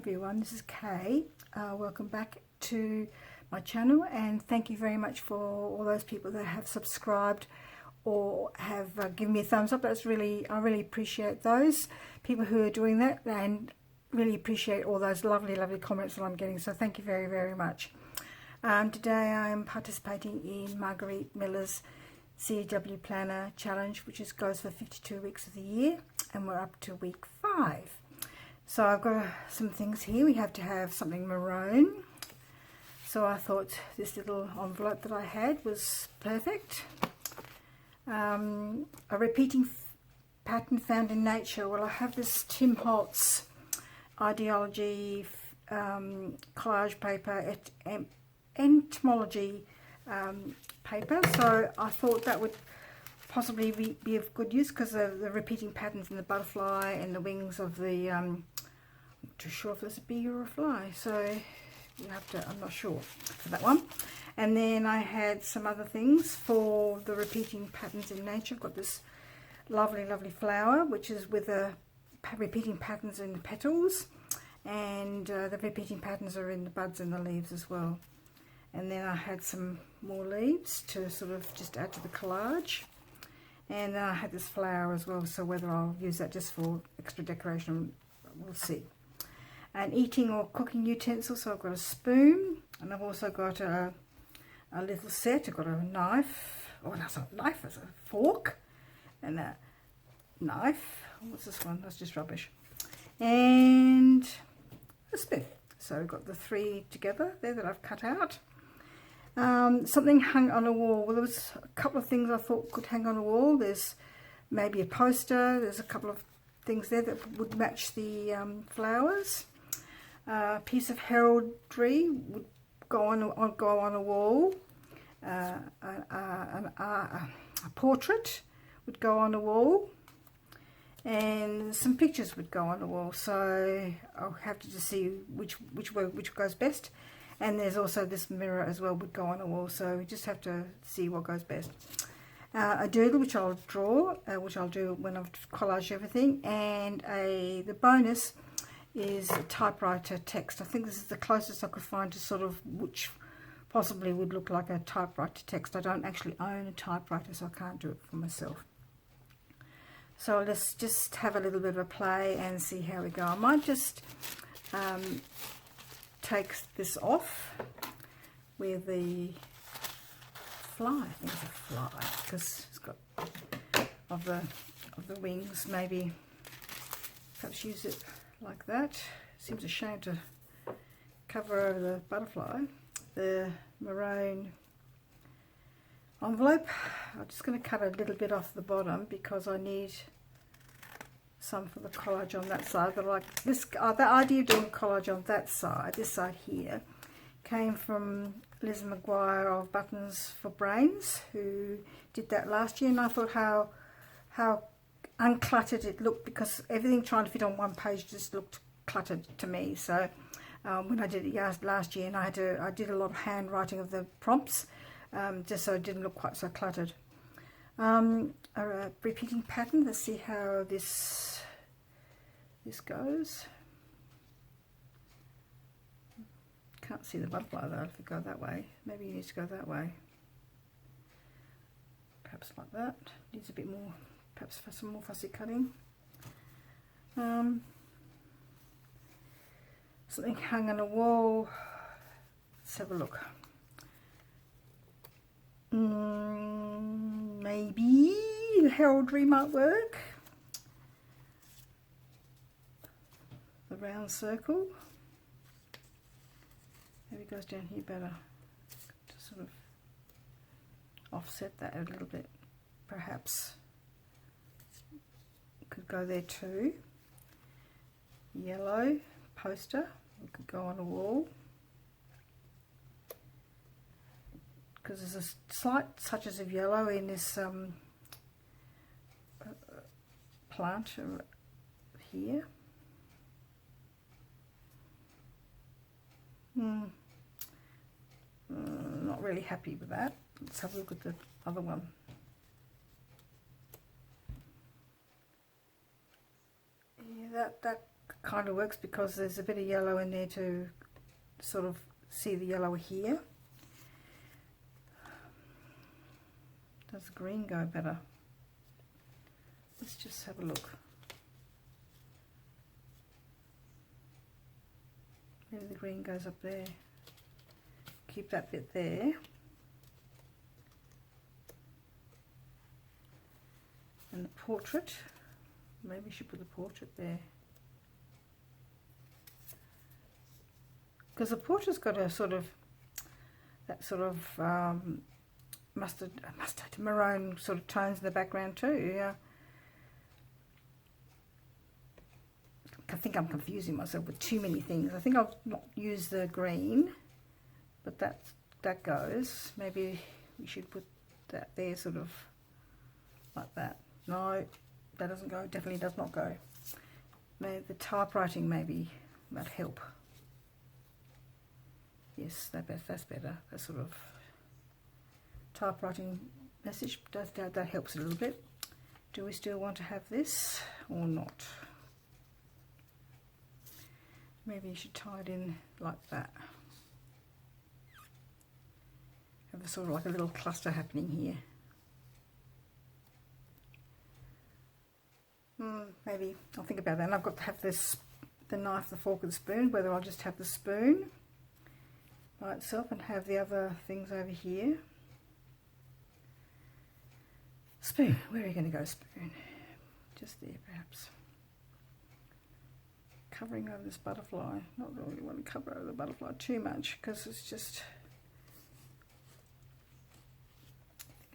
everyone, this is Kay. Welcome back to my channel, and thank you very much for all those people that have subscribed or have given me a thumbs up. I really appreciate those people who are doing that, and really appreciate all those lovely comments that I'm getting, so thank you very much. Today I am participating in Margarete Miller's CW Planner Challenge, which goes for 52 weeks of the year, and we're up to week 5. So I've got some things here. We have to have something maroon. So I thought this little envelope that I had was perfect. A repeating pattern found in nature. Well, I have this Tim Holtz ideology collage paper, entomology paper. So I thought that would possibly be of good use because of the repeating patterns in the butterfly and the wings of the I'm not too sure if it's a bee or a fly, so you have to, I'm not sure for that one. And then I had some other things for the repeating patterns in nature. I've got this lovely flower, which is with the repeating patterns in the petals, and the repeating patterns are in the buds and the leaves as well. And then I had some more leaves to sort of just add to the collage. And then I had this flower as well, so whether I'll use that just for extra decoration, we'll see. An eating or cooking utensil, so I've got a spoon, and I've also got a little set. I've got a knife, oh that's not a knife, it's a fork, and a knife. What's this one? That's just rubbish. And a spoon. So we've got the 3 together there that I've cut out. Something hung on a wall. Well, there was a couple of things I thought could hang on a wall. There's maybe a poster. There's a couple of things there that would match the flowers. A piece of heraldry would go on a wall. A portrait would go on a wall, and some pictures would go on the wall. So I'll have to just see which goes best. And there's also this mirror as well would go on a wall, so we just have to see what goes best. A doodle, which I'll draw, which I'll do when I've collaged everything, and the bonus is a typewriter text. I think this is the closest I could find to sort of which possibly would look like a typewriter text. I don't actually own a typewriter, so I can't do it for myself. So let's just have a little bit of a play and see how we go. I might just take this off where the fly, I think it's a fly, because it's got of the wings. Maybe perhaps use it like that. Seems a shame to cover over the butterfly. The maroon envelope, I'm just going to cut a little bit off the bottom because I need some for the collage on that side. But like this, the idea of doing collage on that side, this side here, came from Liz McGuire of Buttons for Brains, who did that last year, and I thought how uncluttered it looked, because everything trying to fit on one page just looked cluttered to me. So when I did it last year, and I did a lot of handwriting of the prompts, just so it didn't look quite so cluttered. A repeating pattern. Let's see how this goes. Can't see the butterfly though if we go that way. Maybe you need to go that way. Perhaps like that. Needs a bit more, perhaps for some more fussy cutting. Something hung on a wall. Let's have a look. Maybe the heraldry might work. The round circle. Maybe it goes down here better. To sort of offset that a little bit. Perhaps could go there too. Yellow poster. It could go on a wall. Because there's a slight touches of yellow in this plant here. Not really happy with that. Let's have a look at the other one. Yeah, that kind of works because there's a bit of yellow in there to sort of see the yellow here. Does the green go better? Let's just have a look. Maybe the green goes up there. Keep that bit there. And the portrait, maybe we should put the portrait there. Because the portrait's got a sort of, that sort of mustard, maroon sort of tones in the background too. Yeah. I think I'm confusing myself with too many things. I think I'll not use the green, but that goes. Maybe we should put that there, sort of like that. No, that doesn't go. Definitely does not go. Maybe the typewriting, maybe that'll help. Yes, that's better. That sort of typewriting message that helps a little bit. Do we still want to have this or not? Maybe you should tie it in like that. Have a sort of like a little cluster happening here. Maybe I'll think about that. And I've got to have this, the knife, the fork and the spoon, whether I'll just have the spoon by itself and have the other things over here. Spoon, where are you going to go, spoon? Just there perhaps. Covering over this butterfly. Not really want to cover over the butterfly too much because it's just,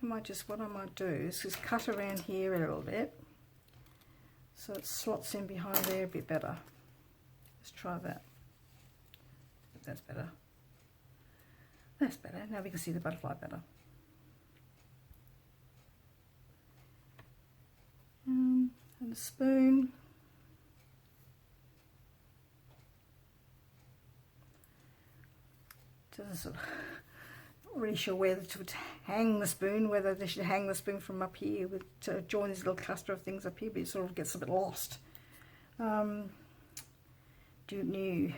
I might just, what I might do is just cut around here a little bit so it slots in behind there a bit better. Let's try that. That's better. That's better. Now we can see the butterfly better. And the spoon. Doesn't sort of, not really sure where to hang the spoon, whether they should hang the spoon from up here to join this little cluster of things up here, but it sort of gets a bit lost. Do new.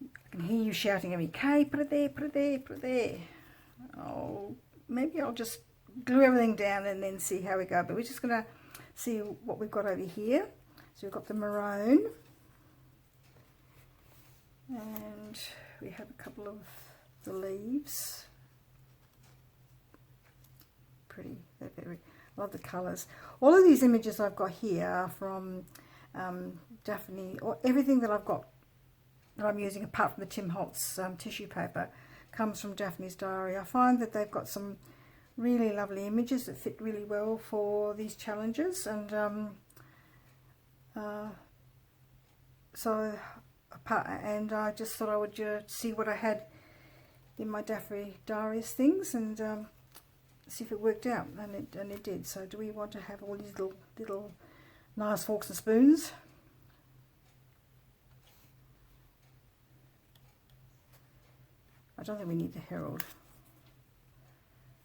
I can hear you shouting at me, Kay, put it there, put it there, put it there. Oh, maybe I'll just glue everything down and then see how we go. But we're just going to see what we've got over here. So we've got the maroon. And we have a couple of the leaves. Pretty, they're very, I love the colours. All of these images I've got here are from Daphne, or everything that I've got that I'm using apart from the Tim Holtz tissue paper comes from Daphne's diary. I find that they've got some really lovely images that fit really well for these challenges, and and I just thought I would see what I had in my Daphne diaries things and see if it worked out, and it did. So do we want to have all these little nice forks and spoons? I don't think we need the herald.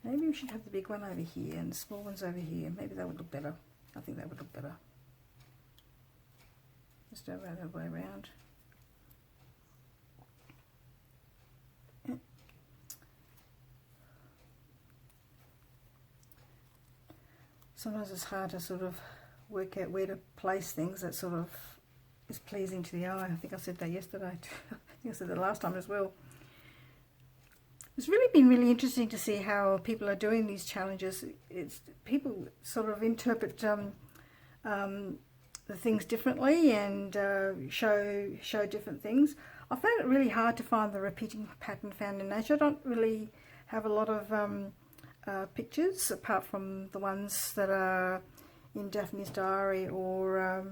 Maybe we should have the big one over here and the small ones over here. Maybe that would look better. I think that would look better. Just over the way around. Yeah. Sometimes it's hard to sort of work out where to place things that sort of is pleasing to the eye. I think I said that yesterday. I think I said that last time as well. It's really been really interesting to see how people are doing these challenges. It's people sort of interpret the things differently and show different things. I found it really hard to find the repeating pattern found in nature. I don't really have a lot of pictures apart from the ones that are in Daphne's diary or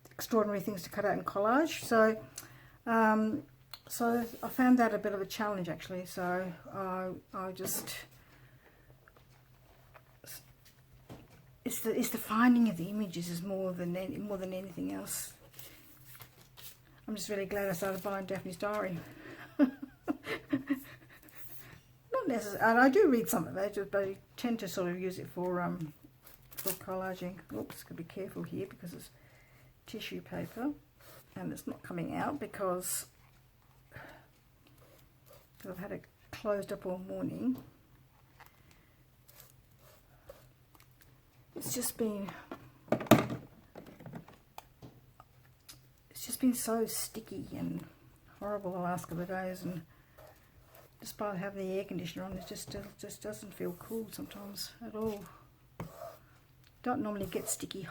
extraordinary things to cut out in collage. So I found that a bit of a challenge actually. So I just it's the finding of the images is more than anything else. I'm just really glad I started buying Daphne's diary. Not necessarily, and I do read some of it, but I tend to sort of use it for for collaging. Oops, gotta be careful here because it's tissue paper and it's not coming out because I've had it closed up all morning. It's just been so sticky and horrible the last couple of days, and despite having the air conditioner on, it just doesn't feel cool sometimes at all. Don't normally get sticky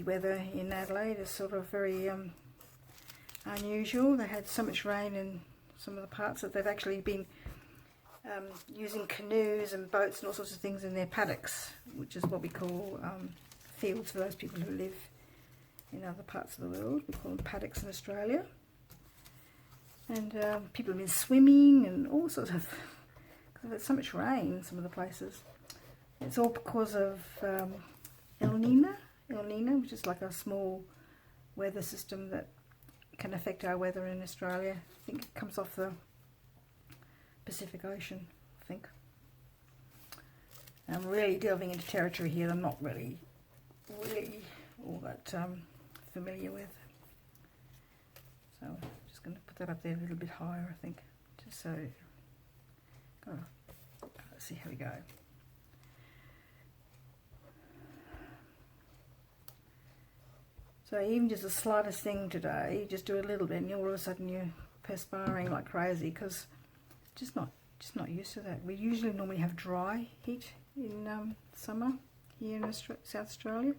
weather in Adelaide. It's sort of very unusual. They had so much rain in some of the parts that they've actually been using canoes and boats and all sorts of things in their paddocks, which is what we call fields for those people who live in other parts of the world. We call them paddocks in Australia. And people have been swimming and all sorts of, because there's so much rain in some of the places. It's all because of El Nino, which is like a small weather system that can affect our weather in Australia. I think it comes off the Pacific Ocean, I think. I'm really delving into territory here I'm not really all that familiar with. So I'm just going to put that up there a little bit higher, I think, just so. Let's see how we go. So even just the slightest thing today, you just do a little bit, and all of a sudden you're perspiring like crazy because just not used to that. We usually normally have dry heat in summer here in South Australia.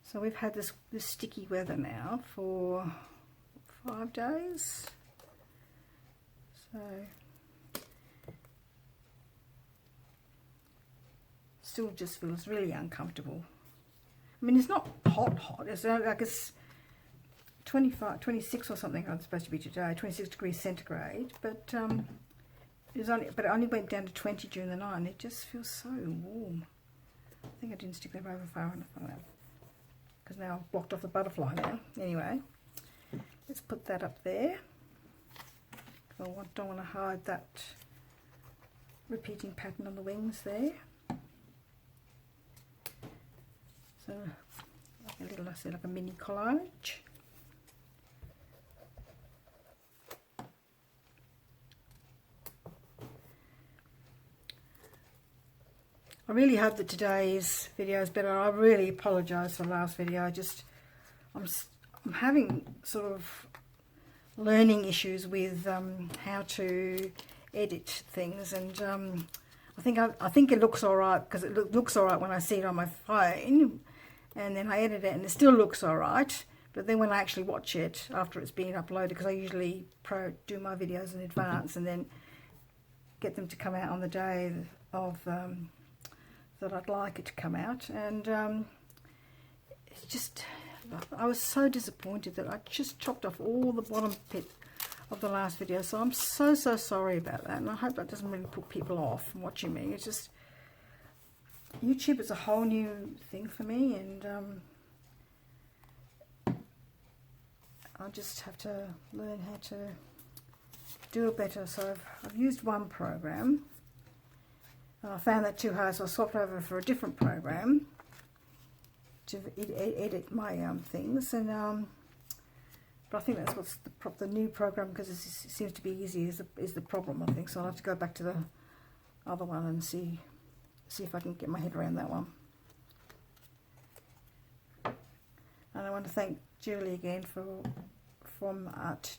So we've had this sticky weather now for 5 days. So still just feels really uncomfortable. I mean, it's not hot. It's like it's 25, 26 or something. I'm supposed to be today, 26 degrees centigrade. But it only went down to 20 during the night, and it just feels so warm. I think I didn't stick that over far enough on that, because now I've blocked off the butterfly now. Anyway, let's put that up there. I don't want to hide that repeating pattern on the wings there. So, like a little, I said, like a mini collage. I really hope that today's video is better. I really apologise for the last video. I'm having sort of learning issues with how to edit things, and I think it looks alright because it looks alright when I see it on my phone, and then I edit it and it still looks alright. But then when I actually watch it after it's been uploaded, because I usually do my videos in advance and then get them to come out on the day of that I'd like it to come out, and it's just, I was so disappointed that I just chopped off all the bottom bit of the last video. So I'm so sorry about that, and I hope that doesn't really put people off from watching me. It's just, YouTube is a whole new thing for me, and I just have to learn how to do it better. So I've used one program. I found that too hard, so I swapped over for a different program to edit my things, and but I think that's what's the new program, because it seems to be easy is the problem, I think. So I'll have to go back to the other one and see if I can get my head around that one. And I want to thank Julie again from Art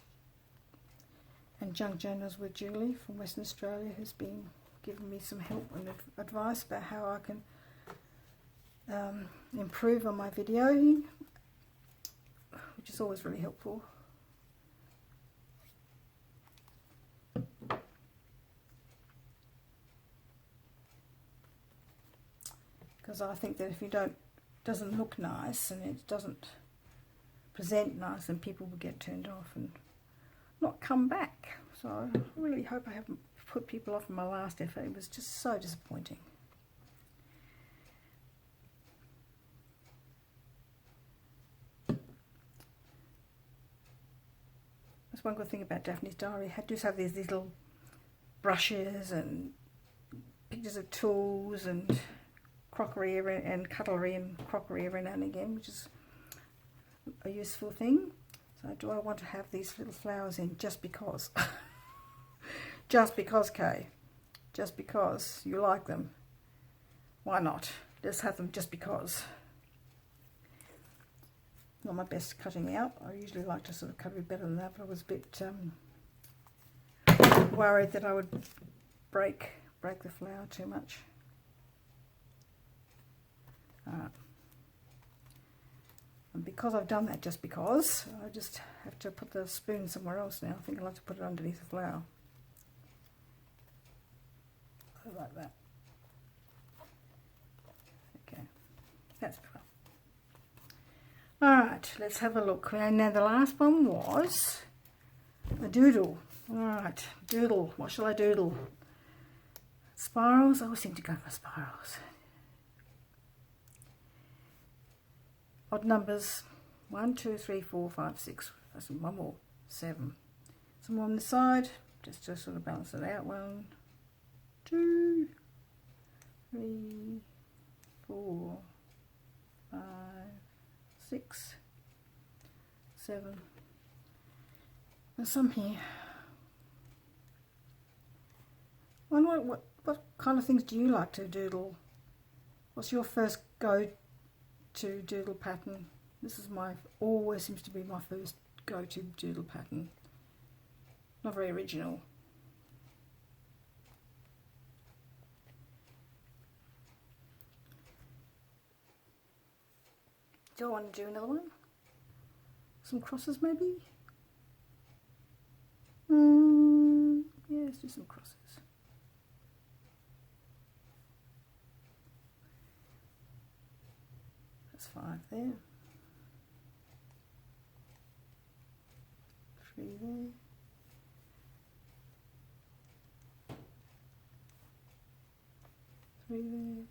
and Junk Journals with Julie from Western Australia, who's been giving me some help and advice about how I can improve on my videoing, which is always really helpful. Because I think that if doesn't look nice and it doesn't present nice, then people will get turned off and not come back. So I really hope I haven't put people off in my last effort. It was just so disappointing. That's one good thing about Daphne's Diary. I do have these little brushes and pictures of tools and crockery and cutlery and crockery every now and again, which is a useful thing. So do I want to have these little flowers in just because? Just because, Kay. Just because you like them. Why not? Let's have them just because. Not my best cutting out. I usually like to sort of cut a bit better than that, but I was a bit worried that I would break the flower too much. And because I've done that just because, I just have to put the spoon somewhere else now. I think I'd like to put it underneath the flower. Like that. Okay, that's better. Alright, let's have a look. Now the last one was a doodle. Alright, doodle. What shall I doodle? Spirals? I always seem to go for spirals. Odd numbers. 1, 2, 3, 4, 5, 6. That's one more. 7. Some more on the side, just to sort of balance it out. 1, 2, 3, 4, 5, 6, 7. There's some here. What kind of things do you like to doodle? What's your first go-to doodle pattern? This is always seems to be my first go-to doodle pattern. Not very original. Do I want to do another one? Some crosses maybe? Yeah, let's do some crosses. That's 5 there. 3 there. 3 there.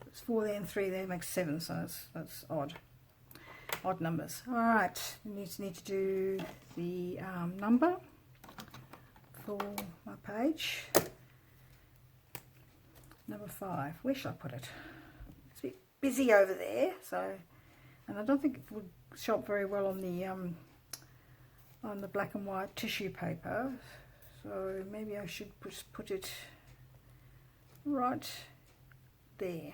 It's 4 there and 3 there makes 7, so that's odd numbers. All right, we need to do the number for my page. Number 5. Where should I put it? It's a bit busy over there, so, and I don't think it would show up very well on the black and white tissue paper. So maybe I should just put it right there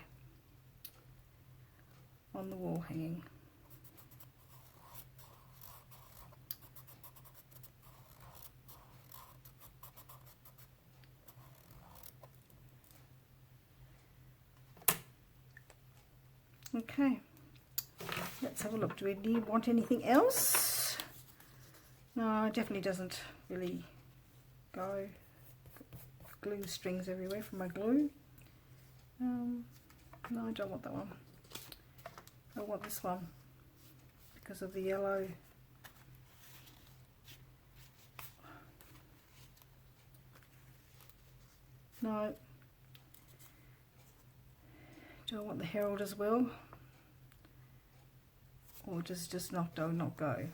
on the wall hanging. Okay, let's have a look. Do we want anything else? No, it definitely doesn't really go. Glue strings everywhere from my glue. No, I don't want that one. I want this one because of the yellow. No. Do I want the herald as well? Or just not go?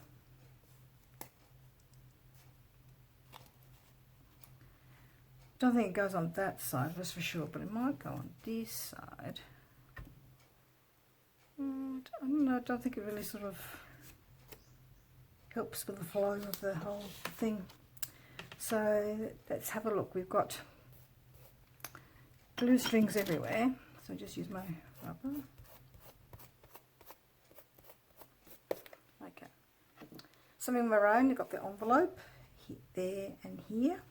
Don't think it goes on that side, that's for sure, but it might go on this side. I don't know, I don't think it really sort of helps with the flow of the whole thing. So let's have a look. We've got glue strings everywhere, so just use my rubber. Okay. Something of our own, you've got the envelope here, there and here.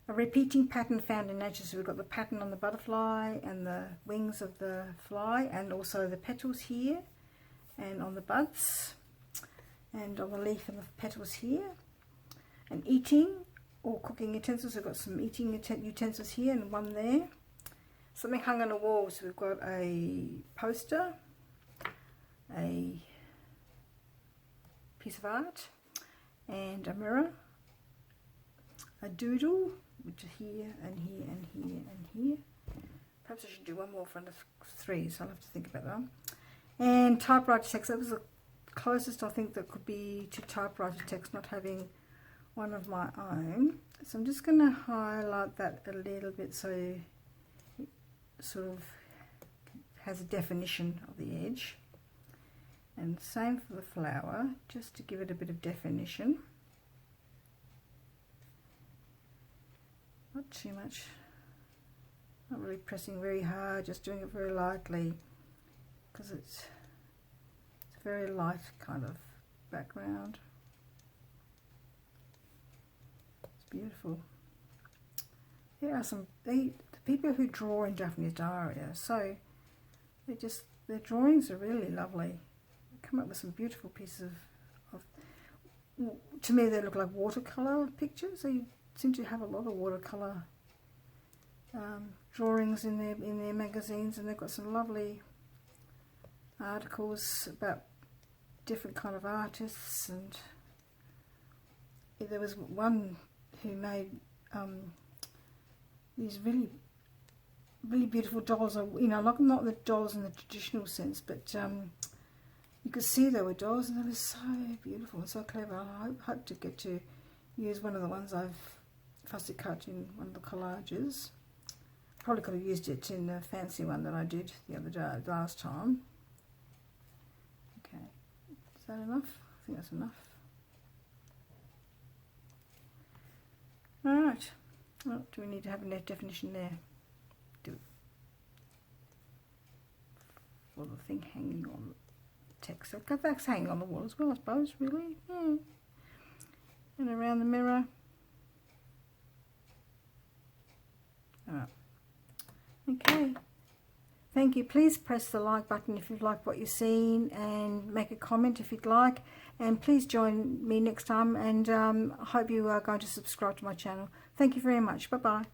A repeating pattern found in nature, so we've got the pattern on the butterfly and the wings of the fly, and also the petals here and on the buds and on the leaf and the petals here. And eating or cooking utensils, we've got some eating utensils here and one there. Something hung on the wall, so we've got a poster, a piece of art and a mirror, a doodle, which is here and here and here and here. Perhaps I should do one more for under 3, so I'll have to think about that. And typewriter text, that was the closest I think that could be to typewriter text, not having one of my own. So I'm just going to highlight that a little bit so it sort of has a definition of the edge. And same for the flower, just to give it a bit of definition. Not too much, not really pressing very hard, just doing it very lightly, because it's a very light kind of background. It's beautiful. There are the people who draw in Japanese diary, so their drawings are really lovely. They come up with some beautiful pieces of to me they look like watercolor pictures. They seem to have a lot of watercolor drawings in their magazines, and they've got some lovely articles about different kind of artists. And there was one who made these really beautiful dolls, you know, not the dolls in the traditional sense, but you could see they were dolls, and they were so beautiful and so clever. I hope to get to use one of the ones I've fussy cut in one of the collages. Probably could have used it in the fancy one that I did the other day, last time. Okay, is that enough? I think that's enough. Alright, well, do we need to have a net definition there? Do it. For the thing hanging on the text. So that's hanging on the wall as well, I suppose, really. Yeah. And around the mirror. Alright. Okay. Thank you. Please press the like button if you've liked what you've seen, and make a comment if you'd like. And please join me next time, and I hope you are going to subscribe to my channel. Thank you very much. Bye-bye.